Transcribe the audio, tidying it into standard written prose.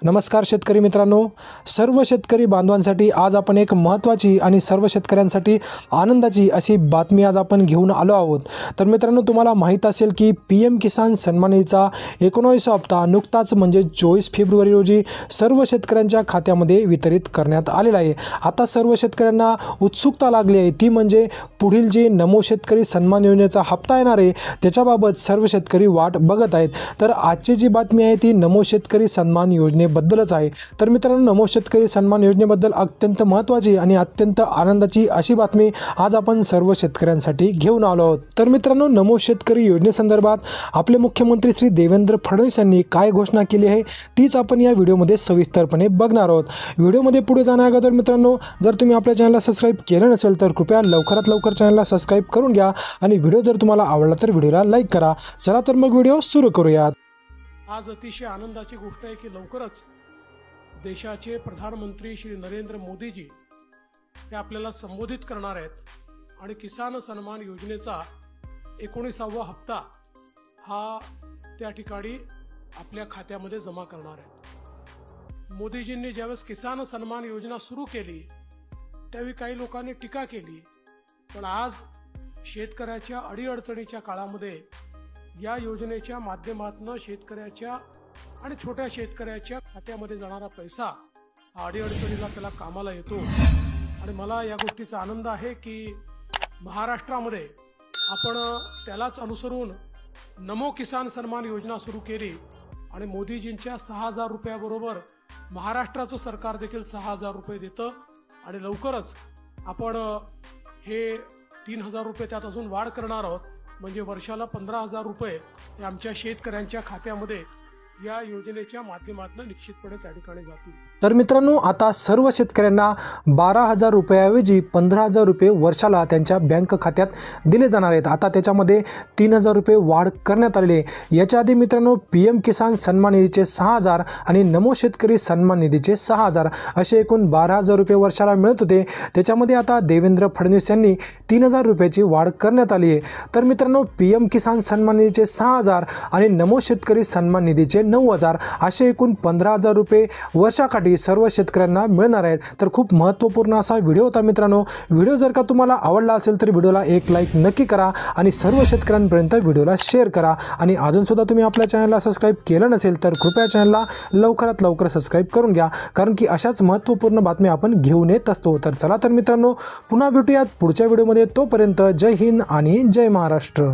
नमस्कार शेतकरी मित्रांनो, सर्व शेतकरी बांधवांसाठी आज आपण एक महत्त्वाची आणि सर्व शेतकऱ्यांसाठी आनंदाची अशी बातमी आज आपण घेऊन आलो आहोत। तर मित्रांनो, तुम्हाला माहीत असेल की PM किसान सन्मान निधीचा 19वा हप्ता नुकताच म्हणजे 24 फेब्रुवारी रोजी सर्व शेतकऱ्यांच्या खात्यामध्ये वितरित करण्यात आलेला आहे। आता सर्व शेतकऱ्यांना उत्सुकता लागली आहे, ती म्हणजे पुढील जे नमो शेतकरी सन्मान योजनेचा हप्ता येणार आहे त्याच्याबाबत सर्व शेतकरी वाट बघत आहेत। तर आजची जी बातमी आहे ती नमो शेतकरी सन्मान योजनेबद्दलच आहे। तर मित्रांनो, नमो शेतकरी सन्मान योजनेबद्दल अत्यंत महत्त्वाची आणि अत्यंत आनंदाची अशी बातमी आज आपण सर्व शेतकऱ्यांसाठी घेऊन आलो आहोत। तर मित्रांनो, नमो शेतकरी योजनेसंदर्भात आपले मुख्यमंत्री श्री देवेंद्र फडणवीस यांनी काय घोषणा केली आहे तीच आपण या व्हिडिओमध्ये सविस्तरपणे बघणार आहोत। व्हिडिओमध्ये पुढे जाण्याअगोदर मित्रांनो, जर तुम्ही आपल्या चॅनलला सबस्क्राइब केलं नसेल तर कृपया लवकरात लवकर चॅनलला सबस्क्राइब करून घ्या आणि व्हिडिओ जर तुम्हाला आवडला तर व्हिडिओला लाईक करा। चला तर मग व्हिडिओ सुरू करूयात। आज अतिशय आनंदाची गोष्ट आहे की लवकरच देशाचे प्रधानमंत्री श्री नरेंद्र मोदीजी हे आपल्याला संबोधित करणार आहेत आणि किसान सन्मान योजनेचा 19वा हप्ता हा त्या ठिकाणी आपल्या खात्यामध्ये जमा करणार आहेत। मोदीजींनी ज्यावेळेस किसान सन्मान योजना सुरू केली त्यावेळी काही लोकांनी टीका केली, पण आज शेतकऱ्याच्या अडीअडचणीच्या काळामध्ये या योजनेच्या माध्यमातून शेतकऱ्याच्या आणि छोट्या शेतकऱ्याच्या खात्यामध्ये जाणारा पैसा हा अडीअडचणीला त्याला कामाला येतो। आणि मला या गोष्टीचा आनंद आहे की महाराष्ट्रामध्ये आपण त्यालाच अनुसरून नमो किसान सन्मान योजना सुरू केली आणि मोदीजींच्या 6,000 रुपयाबरोबर महाराष्ट्राचं सरकार देखील 6,000 रुपये देतं आणि लवकरच आपण हे 3,000 रुपये त्यात अजून वाढ करणार आहोत, म्हणजे वर्षाला 15,000 रुपये हे आमच्या शेतकऱ्यांच्या खात्यामध्ये या योजनेच्या माध्यमातून निश्चितपणे त्या ठिकाणी जातील। तर मित्रांनो, आता सर्व शेतकऱ्यांना 12,000 रुपयाऐवजी 15,000 रुपये वर्षाला त्यांच्या बँक खात्यात दिले जाणार आहेत। आता त्याच्यामध्ये 3,000 रुपये वाढ करण्यात आलेली आहे। याच्या आधी मित्रांनो, PM किसान सन्मान निधीचे 6,000 आणि नमो शेतकरी सन्मान निधीचे 6,000 असे एकूण 12,000 रुपये वर्षाला मिळत होते। त्याच्यामध्ये आता देवेंद्र फडणवीस यांनी 3,000 रुपयाची वाढ करण्यात आली आहे। तर मित्रांनो, PM किसान सन्मान निधीचे 6,000 आणि नमो शेतकरी सन्मान निधीचे 9,000 असे एकूण 15,000 रुपये वर्षाकाठी सर्व शेतकऱ्यांना मिळणार आहेत। तर खूप महत्त्वपूर्ण असा व्हिडिओ होता मित्रांनो। व्हिडिओ जर का तुम्हाला आवडला असेल तर व्हिडिओला एक लाईक नक्की करा आणि सर्व शेतकऱ्यांपर्यंत व्हिडिओला शेअर करा। आणि अजून सुद्धा तुम्ही आपल्या चॅनलला सबस्क्राइब केलं नसेल तर कृपया चॅनलला लवकरात लवकर सबस्क्राइब करून घ्या, कारण की अशाच महत्त्वपूर्ण बातम्या आपण घेऊन येत असतो। तर चला तर मित्रांनो, पुन्हा भेटूयात पुढच्या व्हिडिओमध्ये। तोपर्यंत जय हिंद आणि जय महाराष्ट्र।